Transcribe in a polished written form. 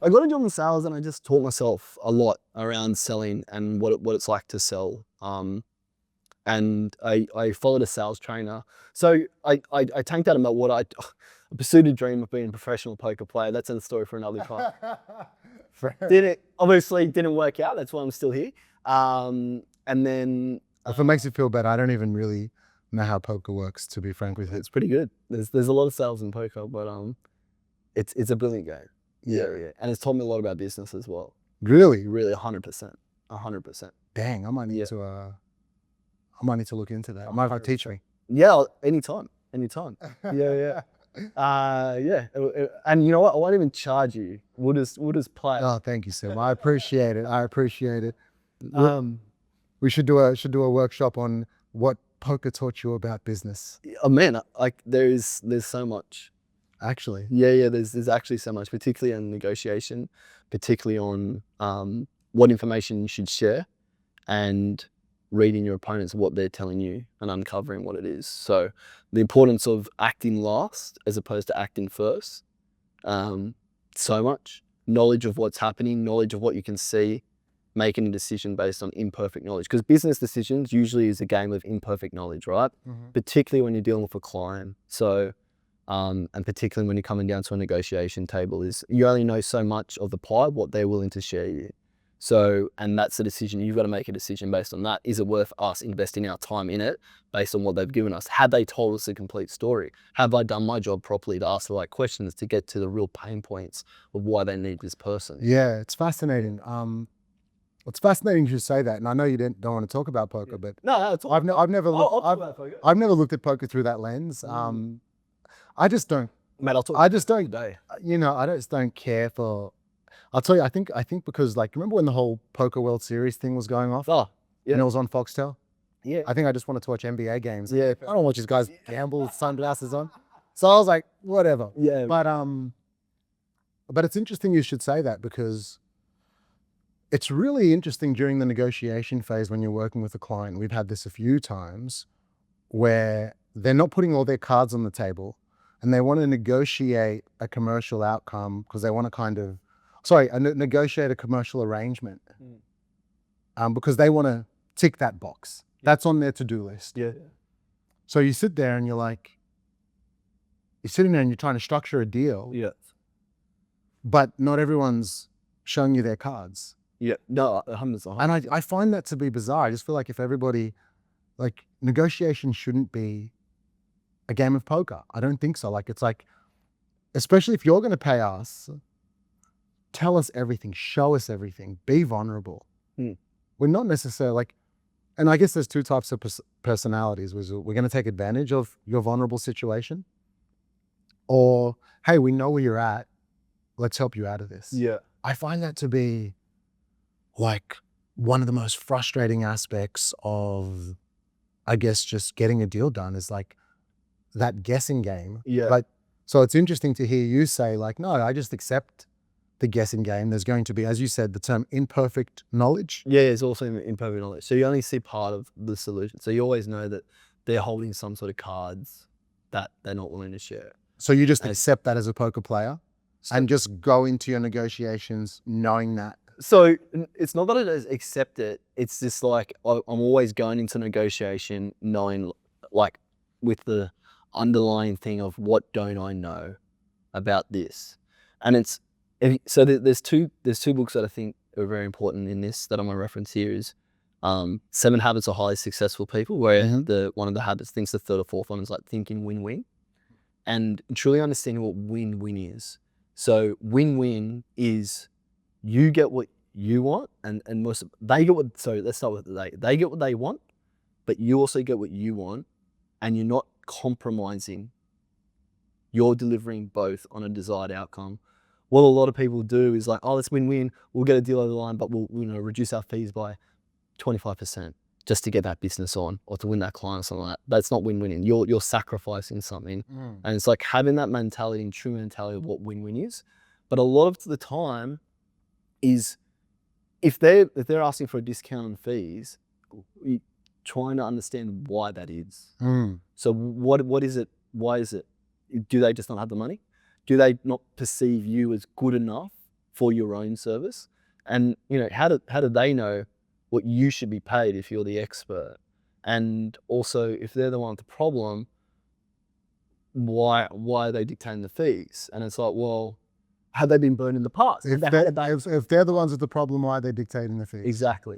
I got a job in sales and I just taught myself a lot around selling and what it's like to sell. And I followed a sales trainer. So I tanked out about what I pursued a dream of being a professional poker player. That's a story for another time. Obviously didn't work out. That's why I'm still here. And then if it makes you feel better, I don't even really know how poker works, to be frank with you. It's pretty good. There's a lot of sales in poker, but it's a brilliant game. Yeah. And it's taught me a lot about business as well. Really? Really, 100%. 100%. Dang, I might need to look into that. I might have to teach me. Yeah, anytime. Yeah. And you know what? I won't even charge you. We'll just play. Oh, thank you, Sam. I appreciate it. We should do a workshop on what poker taught you about business. Oh man, like there's so much. Actually. Yeah. There's actually so much, particularly on negotiation, particularly on what information you should share, and reading your opponents, what they're telling you, and uncovering what it is. So the importance of acting last as opposed to acting first. So much knowledge of what's happening, knowledge of what you can see, making a decision based on imperfect knowledge. Because business decisions usually is a game of imperfect knowledge, right? Mm-hmm. Particularly when you're dealing with a client. So, and particularly when you're coming down to a negotiation table, is you only know so much of the pie, what they're willing to share you. So, and that's the decision. You've got to make a decision based on that. Is it worth us investing our time in it based on what they've given us? Had they told us a complete story? Have I done my job properly to ask the right questions to get to the real pain points of why they need this person? Yeah, it's fascinating. It's fascinating you say that, and I know you don't want to talk about poker, but no, it's all, I've never looked at poker through that lens. I just don't. Mate, I'll talk. I just don't. You know, I just don't care for. I'll tell you, I think because, like, remember when the whole Poker World Series thing was going off? Oh, yeah. And it was on Foxtel? Yeah. I think I just wanted to watch NBA games. Yeah. I don't watch these guys gamble with sunglasses on. So I was like, whatever. Yeah. But it's interesting you should say that, because it's really interesting during the negotiation phase when you're working with a client. We've had this a few times where they're not putting all their cards on the table and they want to negotiate a commercial outcome because they want to negotiate a commercial arrangement because they want to tick that box. That's on their to-do list. Yeah. So you sit there and you're sitting there and you're trying to structure a deal. Yeah. But not everyone's showing you their cards. Yeah. No, 100%. And I find that to be bizarre. I just feel like if everybody, like, negotiation shouldn't be a game of poker. I don't think so. Like, it's like, especially if you're going to pay us, tell us everything, show us everything, be vulnerable. We're not necessarily like, and I guess there's two types of personalities. We're going to take advantage of your vulnerable situation, or, hey, we know where you're at, let's help you out of this. Yeah. I find that to be like one of the most frustrating aspects of, I guess, just getting a deal done, is like that guessing game. Yeah. Like, so it's interesting to hear you say, like, no, I just accept the guessing game. There's going to be, as you said, the term imperfect knowledge. Yeah, it's also imperfect knowledge. So you only see part of the solution. So you always know that they're holding some sort of cards that they're not willing to share. So you just accept that as a poker player and just go into your negotiations knowing that. So it's not that I just accept it. It's just like I'm always going into negotiation knowing, like, with the underlying thing of what don't I know about this. And it's, so there's two books that I think are very important in this that I'm gonna reference here is 7 Habits of Highly Successful People, where one of the habits, thinks the third or fourth one is like thinking win-win, and truly understanding what win-win is. So win-win is you get what you want, and they get what. So let's start with they get what they want, but you also get what you want, and you're not compromising. You're delivering both on a desired outcome. What a lot of people do is like, oh, let's win-win. We'll get a deal over the line, but we'll reduce our fees by 25% just to get that business on or to win that client or something like that. That's not win-winning. You're sacrificing something, and it's like having that mentality and true mentality of what win-win is. But a lot of the time is if they're asking for a discount on fees, trying to understand why that is. So what is it? Why is it? Do they just not have the money? Do they not perceive you as good enough for your own service. And you know, how do they know what you should be paid if you're the expert? And also, if they're the one with the problem, why are they dictating the fees? And it's like, well, have they been burned in the past? If they're the ones with the problem, why are they dictating the fees? Exactly.